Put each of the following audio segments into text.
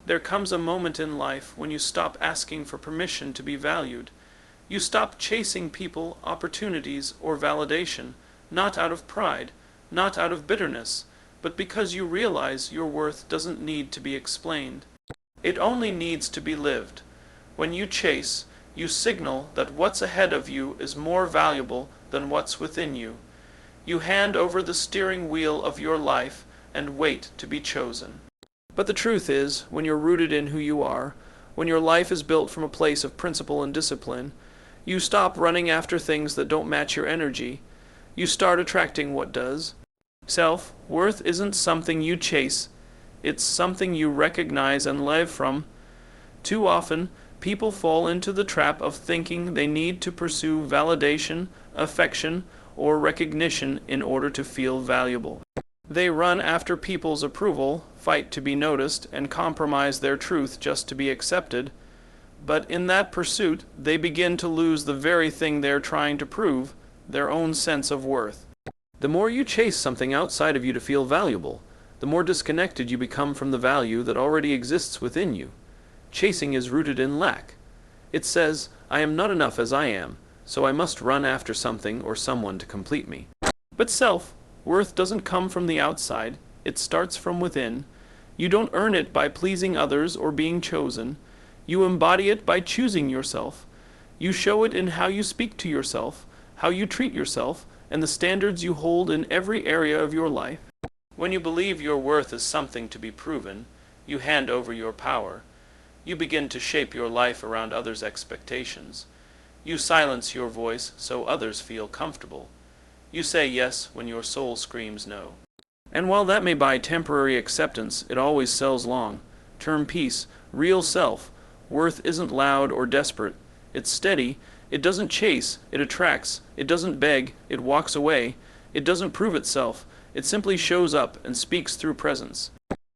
There comes a moment in life when you stop asking for permission to be valued. You stop chasing people, opportunities, or validation, not out of pride, not out of bitterness, but because you realize your worth doesn't need to be explained. It only needs to be lived. When you chase, you signal that what's ahead of you is more valuable than what's within you. You hand over the steering wheel of your life and wait to be chosen. But the truth is, when you're rooted in who you are, when your life is built from a place of principle and discipline, you stop running after things that don't match your energy. You start attracting what does. Self-worth isn't something you chase. It's something you recognize and live from. Too often, people fall into the trap of thinking they need to pursue validation, affection, or recognition in order to feel valuable. They run after people's approval, fight to be noticed, and compromise their truth just to be accepted. But in that pursuit, they begin to lose the very thing they're trying to prove, their own sense of worth. The more you chase something outside of you to feel valuable, the more disconnected you become from the value that already exists within you. Chasing is rooted in lack. It says, I am not enough as I am, so I must run after something or someone to complete me. But self-worth doesn't come from the outside, it starts from within. You don't earn it by pleasing others or being chosen. You embody it by choosing yourself. You show it in how you speak to yourself, how you treat yourself, and the standards you hold in every area of your life. When you believe your worth is something to be proven, you hand over your power. You begin to shape your life around others' expectations. You silence your voice so others feel comfortable. You say yes when your soul screams no. And while that may buy temporary acceptance, it always sells long-term peace, real self. Worth isn't loud or desperate. It's steady. It doesn't chase. It attracts. It doesn't beg. It walks away. It doesn't prove itself. It simply shows up and speaks through presence.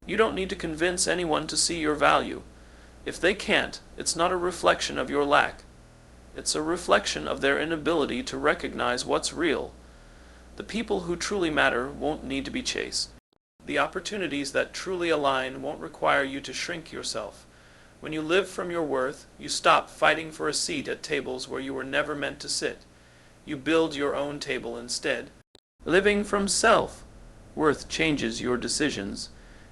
You don't need to convince anyone to see your value. If they can't, it's not a reflection of your lack. It's a reflection of their inability to recognize what's real. The people who truly matter won't need to be chased. The opportunities that truly align won't require you to shrink yourself. When you live from your worth, you stop fighting for a seat at tables where you were never meant to sit. You build your own table instead. Living from self-worth changes your decisions.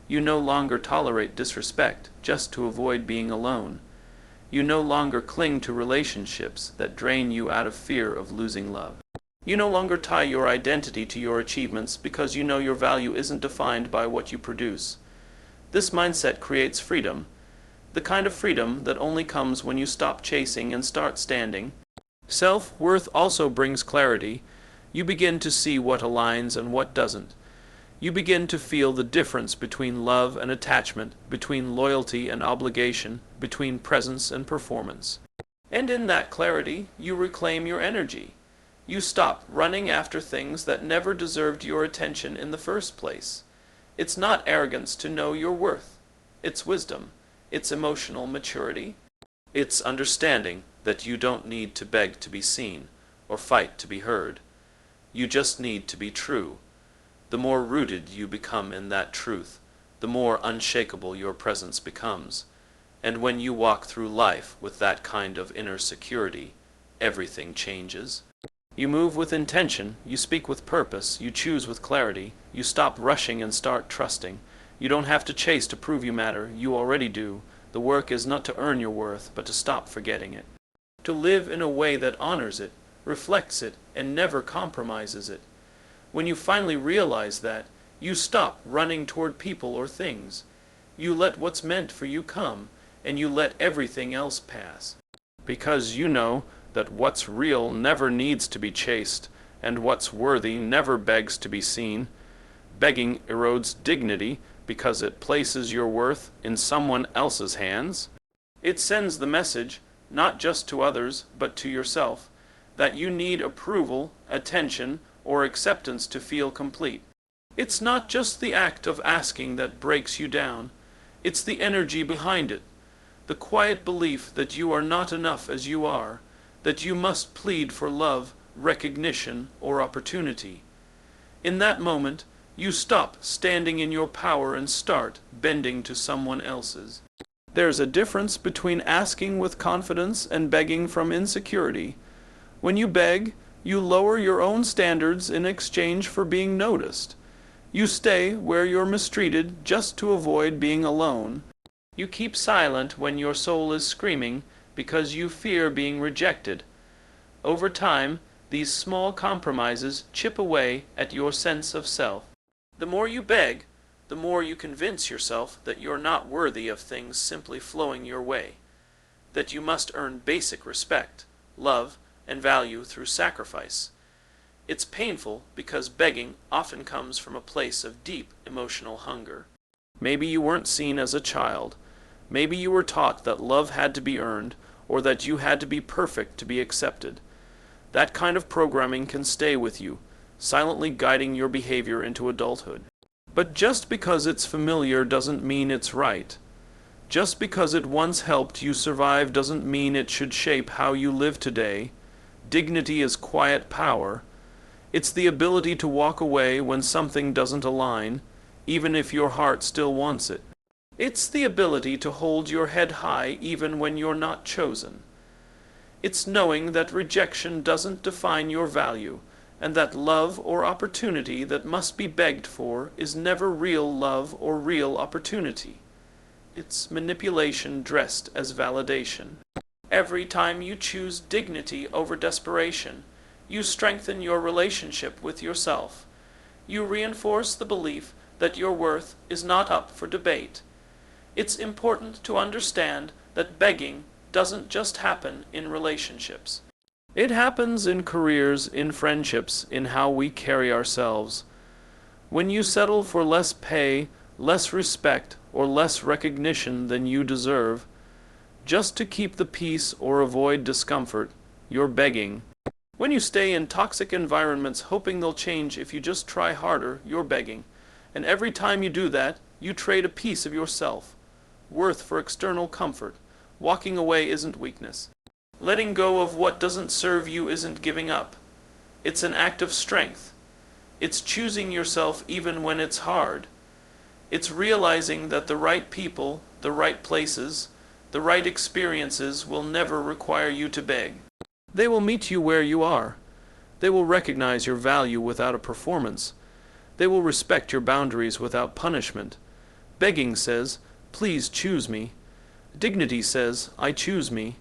You no longer tolerate disrespect just to avoid being alone. You no longer cling to relationships that drain you out of fear of losing love. You no longer tie your identity to your achievements because you know your value isn't defined by what you produce. This mindset creates freedom, the kind of freedom that only comes when you stop chasing and start standing. Self-worth also brings clarity. You begin to see what aligns and what doesn't. You begin to feel the difference between love and attachment, between loyalty and obligation, between presence and performance. And in that clarity, you reclaim your energy. You stop running after things that never deserved your attention in the first place. It's not arrogance to know your worth. It's wisdom. It's emotional maturity. It's understanding that you don't need to beg to be seen or fight to be heard. You just need to be true. The more rooted you become in that truth, the more unshakable your presence becomes. And when you walk through life with that kind of inner security, everything changes. You move with intention, you speak with purpose, you choose with clarity, you stop rushing and start trusting. You don't have to chase to prove you matter, you already do. The work is not to earn your worth, but to stop forgetting it. To live in a way that honors it, reflects it, and never compromises it. When you finally realize that, you stop running toward people or things. You let what's meant for you come, and you let everything else pass. Because you know that what's real never needs to be chased, and what's worthy never begs to be seen. Begging erodes dignity because it places your worth in someone else's hands. It sends the message, not just to others, but to yourself, that you need approval, attention, or acceptance to feel complete. It's not just the act of asking that breaks you down. It's the energy behind it. The quiet belief that you are not enough as you are, that you must plead for love, recognition, or opportunity. In that moment, you stop standing in your power and start bending to someone else's. There's a difference between asking with confidence and begging from insecurity. When you beg, you lower your own standards in exchange for being noticed. You stay where you're mistreated just to avoid being alone. You keep silent when your soul is screaming because you fear being rejected. Over time, these small compromises chip away at your sense of self. The more you beg, the more you convince yourself that you're not worthy of things simply flowing your way, that you must earn basic respect, love, and value through sacrifice. It's painful because begging often comes from a place of deep emotional hunger. Maybe you weren't seen as a child. Maybe you were taught that love had to be earned, or that you had to be perfect to be accepted. That kind of programming can stay with you, silently guiding your behavior into adulthood. But just because it's familiar doesn't mean it's right. Just because it once helped you survive doesn't mean it should shape how you live today. Dignity is quiet power. It's the ability to walk away when something doesn't align, even if your heart still wants it. It's the ability to hold your head high even when you're not chosen. It's knowing that rejection doesn't define your value, and that love or opportunity that must be begged for is never real love or real opportunity. It's manipulation dressed as validation. Every time you choose dignity over desperation, you strengthen your relationship with yourself. You reinforce the belief that your worth is not up for debate. It's important to understand that begging doesn't just happen in relationships. It happens in careers, in friendships, in how we carry ourselves. When you settle for less pay, less respect, or less recognition than you deserve, just to keep the peace or avoid discomfort, you're begging. When you stay in toxic environments hoping they'll change if you just try harder, you're begging. And every time you do that, you trade a piece of yourself, worth for external comfort. Walking away isn't weakness. Letting go of what doesn't serve you isn't giving up. It's an act of strength. It's choosing yourself even when it's hard. It's realizing that the right people, the right places, the right experiences will never require you to beg. They will meet you where you are. They will recognize your value without a performance. They will respect your boundaries without punishment. Begging says, "Please choose me." Dignity says, "I choose me."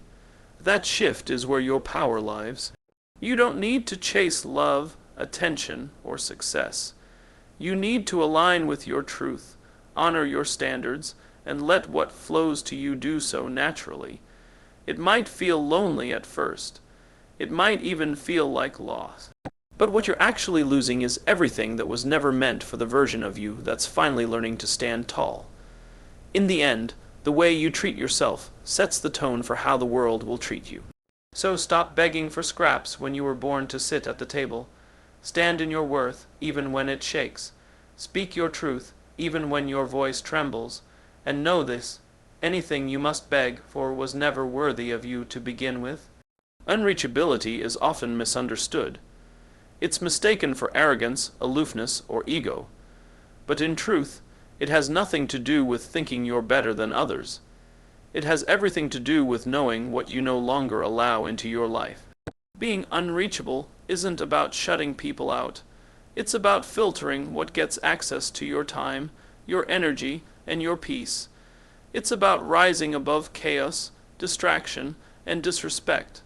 That shift is where your power lies. You don't need to chase love, attention, or success. You need to align with your truth, honor your standards, and let what flows to you do so naturally. It might feel lonely at first. It might even feel like loss. But what you're actually losing is everything that was never meant for the version of you that's finally learning to stand tall. In the end, the way you treat yourself sets the tone for how the world will treat you. So stop begging for scraps when you were born to sit at the table. Stand in your worth, even when it shakes. Speak your truth, even when your voice trembles. And know this, anything you must beg for was never worthy of you to begin with. Unreachability is often misunderstood. It's mistaken for arrogance, aloofness, or ego. But in truth, it has nothing to do with thinking you're better than others. It has everything to do with knowing what you no longer allow into your life. Being unreachable isn't about shutting people out. It's about filtering what gets access to your time, your energy, and your peace. It's about rising above chaos, distraction, and disrespect.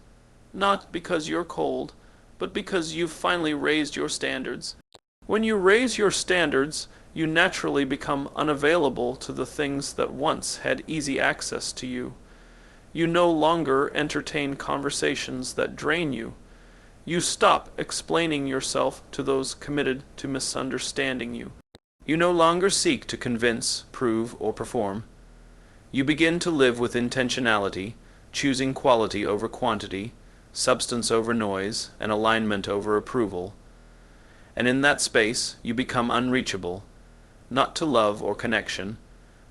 Not because you're cold, but because you've finally raised your standards. When you raise your standards, you naturally become unavailable to the things that once had easy access to you. You no longer entertain conversations that drain you. You stop explaining yourself to those committed to misunderstanding you. You no longer seek to convince, prove, or perform. You begin to live with intentionality, choosing quality over quantity, substance over noise, and alignment over approval. And in that space, you become unreachable, not to love or connection,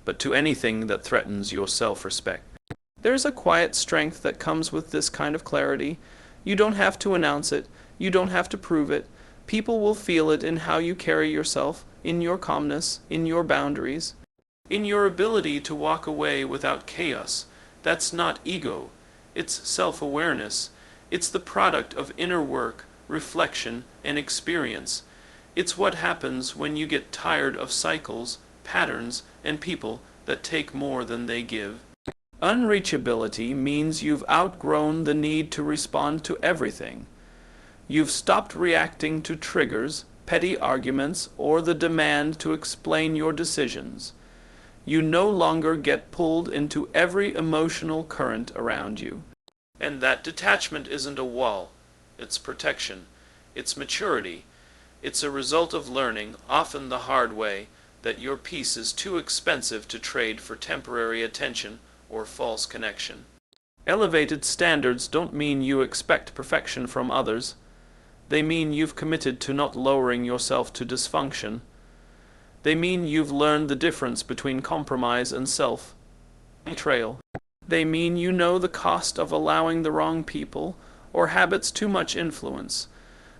but to anything that threatens your self-respect. There's a quiet strength that comes with this kind of clarity. You don't have to announce it. You don't have to prove it. People will feel it in how you carry yourself, in your calmness, in your boundaries. in your ability to walk away without chaos. That's not ego, it's self-awareness. It's the product of inner work, reflection, and experience. It's what happens when you get tired of cycles, patterns, and people that take more than they give. Unreachability means you've outgrown the need to respond to everything. You've stopped reacting to triggers, petty arguments, or the demand to explain your decisions. You no longer get pulled into every emotional current around you. And that detachment isn't a wall. It's protection. It's maturity. It's a result of learning, often the hard way, that your peace is too expensive to trade for temporary attention or false connection. Elevated standards don't mean you expect perfection from others. They mean you've committed to not lowering yourself to dysfunction. They mean you've learned the difference between compromise and self-betrayal. They mean you know the cost of allowing the wrong people or habits too much influence.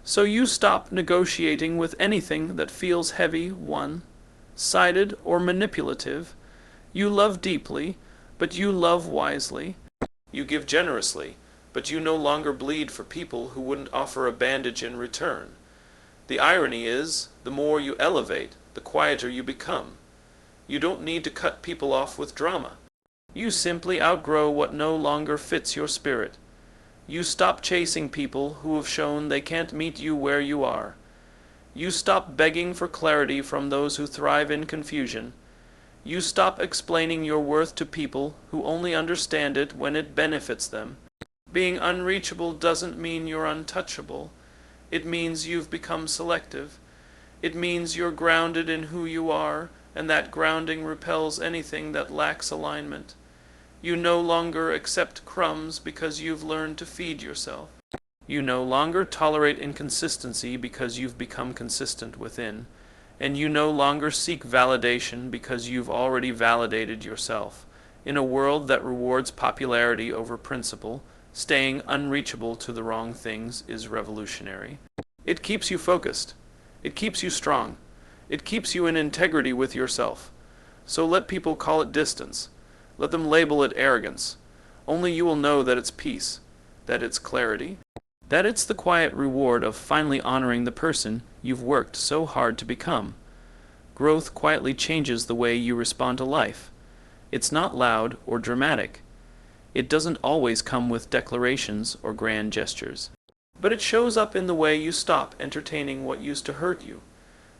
So you stop negotiating with anything that feels heavy, one-sided, or manipulative. You love deeply, but you love wisely. You give generously, but you no longer bleed for people who wouldn't offer a bandage in return. The irony is, the more you elevate, the quieter you become. You don't need to cut people off with drama. You simply outgrow what no longer fits your spirit. You stop chasing people who have shown they can't meet you where you are. You stop begging for clarity from those who thrive in confusion. You stop explaining your worth to people who only understand it when it benefits them. Being unreachable doesn't mean you're untouchable. It means you've become selective. It means you're grounded in who you are, and that grounding repels anything that lacks alignment. You no longer accept crumbs because you've learned to feed yourself. You no longer tolerate inconsistency because you've become consistent within. And you no longer seek validation because you've already validated yourself. In a world that rewards popularity over principle, staying unreachable to the wrong things is revolutionary. It keeps you focused. It keeps you strong. It keeps you in integrity with yourself. So let people call it distance. Let them label it arrogance. Only you will know that it's peace, that it's clarity, that it's the quiet reward of finally honoring the person you've worked so hard to become. Growth quietly changes the way you respond to life. It's not loud or dramatic. It doesn't always come with declarations or grand gestures. But it shows up in the way you stop entertaining what used to hurt you.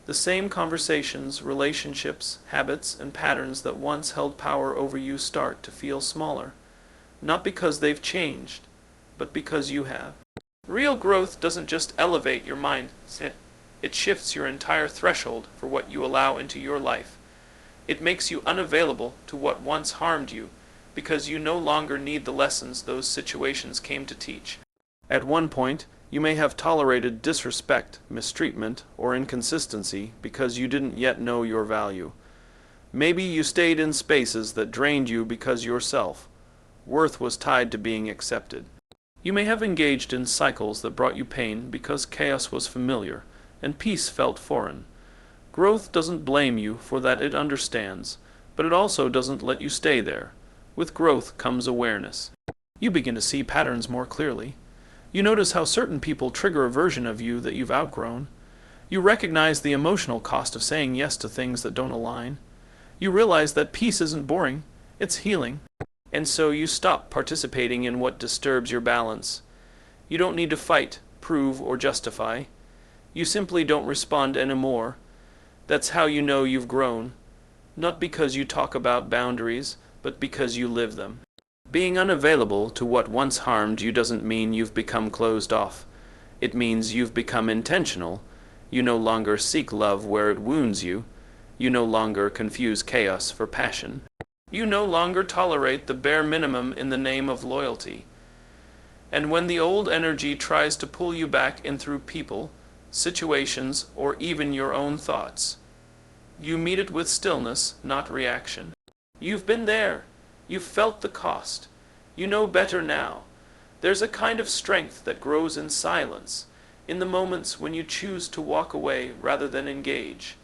The same conversations, relationships, habits, and patterns that once held power over you start to feel smaller. Not because they've changed, but because you have. Real growth doesn't just elevate your mindset. It shifts your entire threshold for what you allow into your life. It makes you unavailable to what once harmed you, because you no longer need the lessons those situations came to teach. At one point, you may have tolerated disrespect, mistreatment, or inconsistency because you didn't yet know your value. Maybe you stayed in spaces that drained you because your self-worth was tied to being accepted. You may have engaged in cycles that brought you pain because chaos was familiar and peace felt foreign. Growth doesn't blame you for that, it understands, but it also doesn't let you stay there. With growth comes awareness. You begin to see patterns more clearly. You notice how certain people trigger a version of you that you've outgrown. You recognize the emotional cost of saying yes to things that don't align. You realize that peace isn't boring, it's healing. And so you stop participating in what disturbs your balance. You don't need to fight, prove, or justify. You simply don't respond anymore. That's how you know you've grown. Not because you talk about boundaries, but because you live them. Being unavailable to what once harmed you doesn't mean you've become closed off. It means you've become intentional. You no longer seek love where it wounds you. You no longer confuse chaos for passion. You no longer tolerate the bare minimum in the name of loyalty. And when the old energy tries to pull you back in through people, situations, or even your own thoughts, you meet it with stillness, not reaction. You've been there. You've felt the cost. You know better now. There's a kind of strength that grows in silence, in the moments when you choose to walk away rather than engage,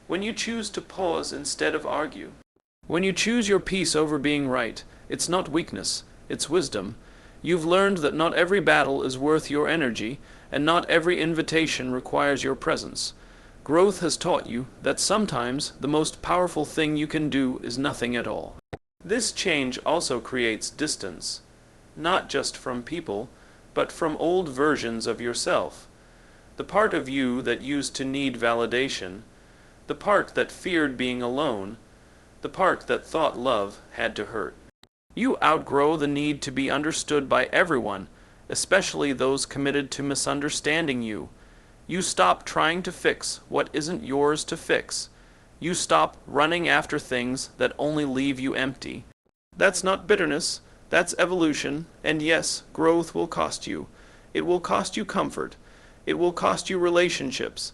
when you choose to pause instead of argue. When you choose your peace over being right, it's not weakness, it's wisdom. You've learned that not every battle is worth your energy, and not every invitation requires your presence. Growth has taught you that sometimes the most powerful thing you can do is nothing at all. This change also creates distance, not just from people, but from old versions of yourself. The part of you that used to need validation, the part that feared being alone, the part that thought love had to hurt. You outgrow the need to be understood by everyone, especially those committed to misunderstanding you. You stop trying to fix what isn't yours to fix. You stop running after things that only leave you empty. That's not bitterness, that's evolution, and yes, growth will cost you. It will cost you comfort. It will cost you relationships.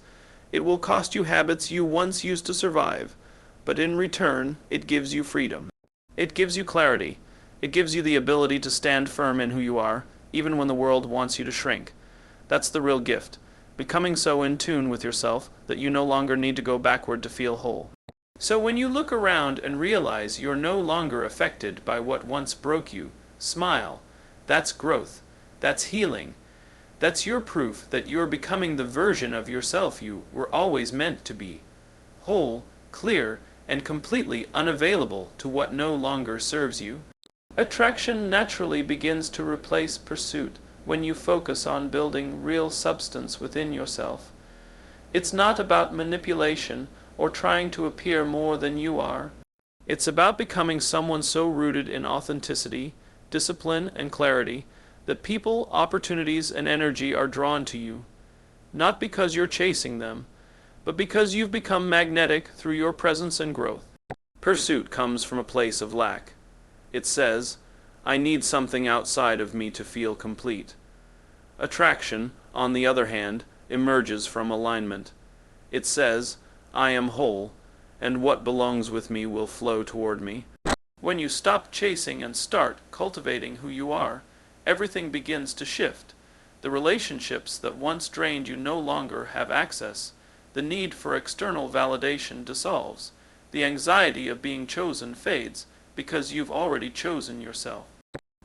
It will cost you habits you once used to survive. But in return, it gives you freedom. It gives you clarity. It gives you the ability to stand firm in who you are, even when the world wants you to shrink. That's the real gift, becoming so in tune with yourself that you no longer need to go backward to feel whole. So when you look around and realize you're no longer affected by what once broke you, smile. That's growth. That's healing. That's your proof that you're becoming the version of yourself you were always meant to be. Whole, clear, and completely unavailable to what no longer serves you. Attraction naturally begins to replace pursuit when you focus on building real substance within yourself. It's not about manipulation or trying to appear more than you are. It's about becoming someone so rooted in authenticity, discipline, and clarity that people, opportunities, and energy are drawn to you, not because you're chasing them, but because you've become magnetic through your presence and growth. Pursuit comes from a place of lack. It says, I need something outside of me to feel complete. Attraction, on the other hand, emerges from alignment. It says, I am whole, and what belongs with me will flow toward me. When you stop chasing and start cultivating who you are, everything begins to shift. The relationships that once drained you no longer have access. The need for external validation dissolves. The anxiety of being chosen fades, because you've already chosen yourself.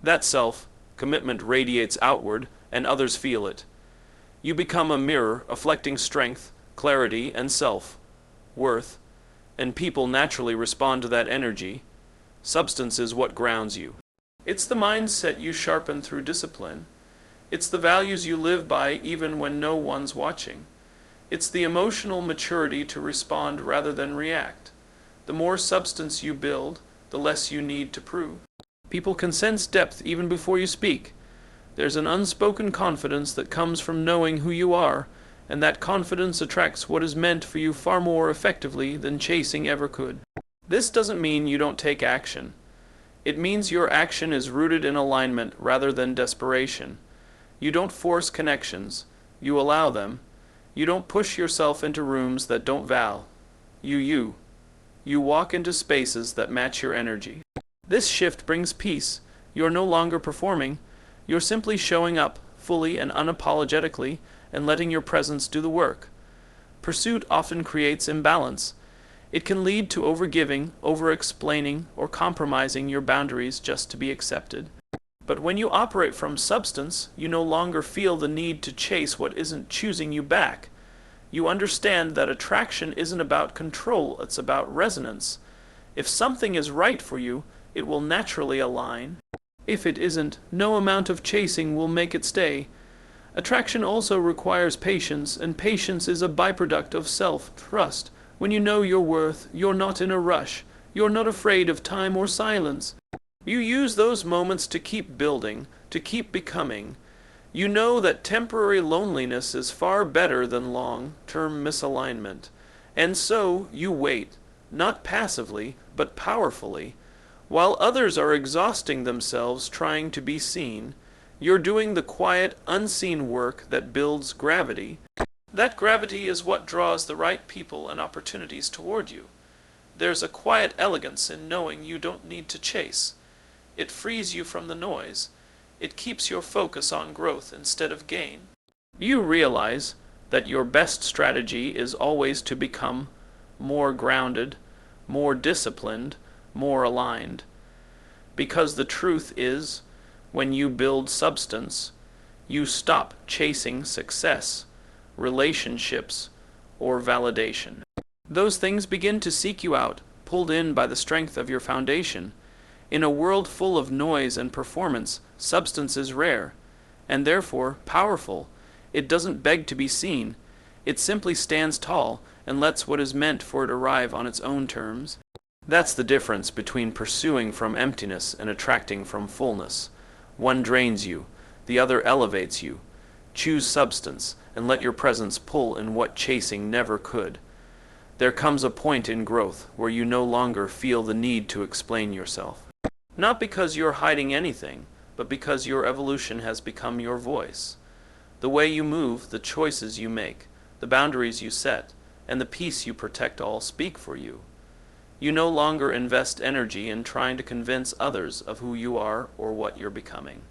That self-commitment radiates outward, and others feel it. You become a mirror reflecting strength, clarity, and self-worth, and people naturally respond to that energy. Substance is what grounds you. It's the mindset you sharpen through discipline. It's the values you live by even when no one's watching. It's the emotional maturity to respond rather than react. The more substance you build, the less you need to prove. People can sense depth even before you speak. There's an unspoken confidence that comes from knowing who you are, and that confidence attracts what is meant for you far more effectively than chasing ever could. This doesn't mean you don't take action. It means your action is rooted in alignment rather than desperation. You don't force connections. You allow them. You don't push yourself into rooms that don't value you. You walk into spaces that match your energy. This shift brings peace. You're no longer performing. You're simply showing up fully and unapologetically and letting your presence do the work. Pursuit often creates imbalance. It can lead to overgiving, over-explaining, or compromising your boundaries just to be accepted. But when you operate from substance, you no longer feel the need to chase what isn't choosing you back. You understand that attraction isn't about control, it's about resonance. If something is right for you, it will naturally align. If it isn't, no amount of chasing will make it stay. Attraction also requires patience, and patience is a byproduct of self-trust. When you know your worth, you're not in a rush. You're not afraid of time or silence. You use those moments to keep building, to keep becoming. You know that temporary loneliness is far better than long-term misalignment. And so you wait, not passively, but powerfully. While others are exhausting themselves trying to be seen, you're doing the quiet, unseen work that builds gravity. That gravity is what draws the right people and opportunities toward you. There's a quiet elegance in knowing you don't need to chase. It frees you from the noise. It keeps your focus on growth instead of gain. You realize that your best strategy is always to become more grounded, more disciplined, more aligned. Because the truth is, when you build substance, you stop chasing success, relationships, or validation. Those things begin to seek you out, pulled in by the strength of your foundation. In a world full of noise and performance, substance is rare, and therefore powerful. It doesn't beg to be seen. It simply stands tall and lets what is meant for it arrive on its own terms. That's the difference between pursuing from emptiness and attracting from fullness. One drains you, the other elevates you. Choose substance, and let your presence pull in what chasing never could. There comes a point in growth where you no longer feel the need to explain yourself. Not because you're hiding anything, but because your evolution has become your voice. The way you move, the choices you make, the boundaries you set, and the peace you protect all speak for you. You no longer invest energy in trying to convince others of who you are or what you're becoming.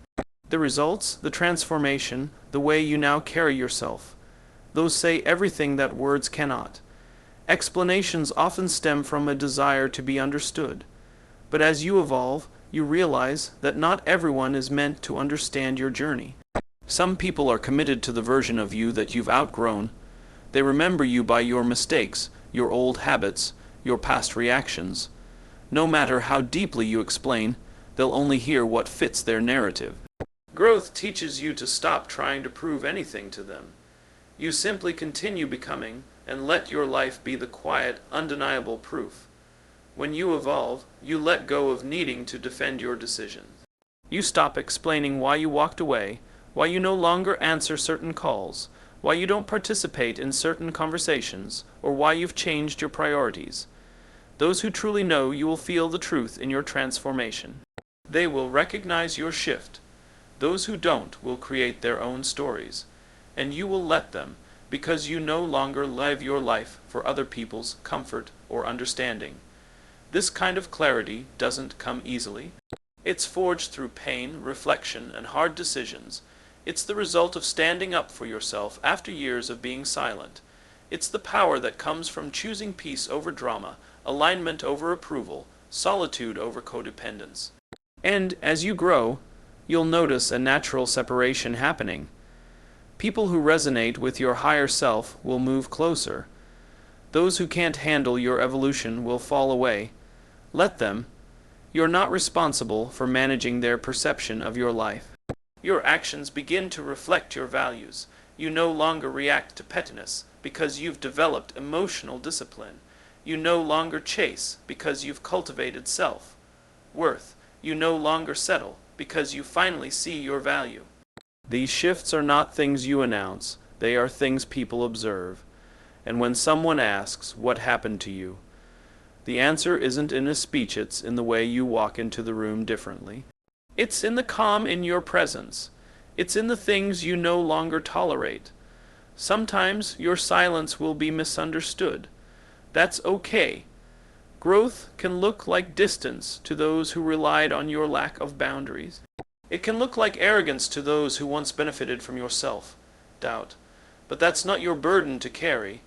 The results, the transformation, the way you now carry yourself, those say everything that words cannot. Explanations often stem from a desire to be understood. But as you evolve, you realize that not everyone is meant to understand your journey. Some people are committed to the version of you that you've outgrown. They remember you by your mistakes, your old habits, your past reactions. No matter how deeply you explain, they'll only hear what fits their narrative. Growth teaches you to stop trying to prove anything to them. You simply continue becoming and let your life be the quiet, undeniable proof. When you evolve, you let go of needing to defend your decisions. You stop explaining why you walked away, why you no longer answer certain calls, why you don't participate in certain conversations, or why you've changed your priorities. Those who truly know you will feel the truth in your transformation. They will recognize your shift. Those who don't will create their own stories, and you will let them, because you no longer live your life for other people's comfort or understanding. This kind of clarity doesn't come easily. It's forged through pain, reflection, and hard decisions. It's the result of standing up for yourself after years of being silent. It's the power that comes from choosing peace over drama, alignment over approval, solitude over codependence. And as you grow, you'll notice a natural separation happening. People who resonate with your higher self will move closer. Those who can't handle your evolution will fall away. Let them. You're not responsible for managing their perception of your life. Your actions begin to reflect your values. You no longer react to pettiness because you've developed emotional discipline. You no longer chase because you've cultivated self-worth. You no longer settle because you finally see your value. These shifts are not things you announce. They are things people observe. And when someone asks, "What happened to you?" the answer isn't in a speech, it's in the way you walk into the room differently. It's in the calm in your presence. It's in the things you no longer tolerate. Sometimes your silence will be misunderstood. That's okay. Growth can look like distance to those who relied on your lack of boundaries. It can look like arrogance to those who once benefited from your self-doubt. But that's not your burden to carry.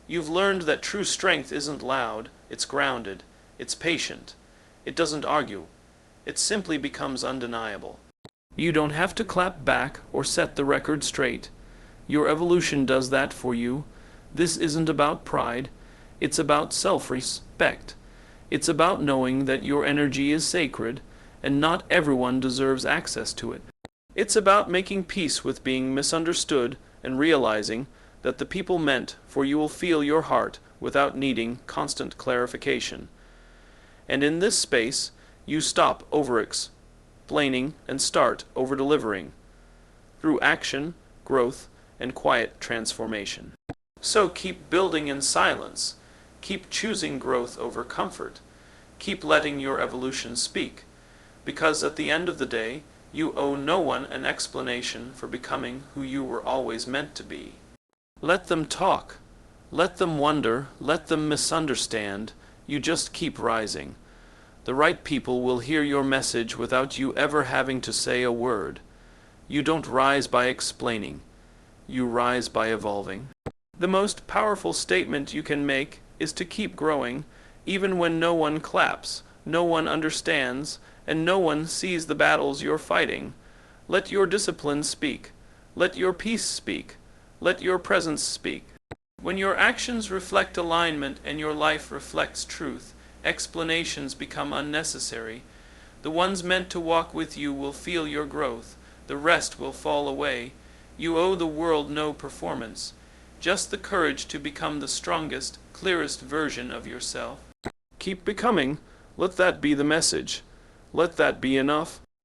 You've learned that true strength isn't loud, it's grounded, it's patient. It doesn't argue. It simply becomes undeniable. You don't have to clap back or set the record straight. Your evolution does that for you. This isn't about pride. It's about self-respect. It's about knowing that your energy is sacred, and not everyone deserves access to it. It's about making peace with being misunderstood and realizing that the people meant for you will feel your heart without needing constant clarification. And in this space, you stop over-explaining and start over-delivering through action, growth, and quiet transformation. So keep building in silence. Keep choosing growth over comfort. Keep letting your evolution speak. Because at the end of the day, you owe no one an explanation for becoming who you were always meant to be. Let them talk. Let them wonder. Let them misunderstand. You just keep rising. The right people will hear your message without you ever having to say a word. You don't rise by explaining. You rise by evolving. The most powerful statement you can make is to keep growing, even when no one claps, no one understands, and no one sees the battles you're fighting. Let your discipline speak. Let your peace speak. Let your presence speak. When your actions reflect alignment and your life reflects truth, explanations become unnecessary. The ones meant to walk with you will feel your growth. The rest will fall away. You owe the world no performance, just the courage to become the strongest, clearest version of yourself. Keep becoming. Let that be the message. Let that be enough.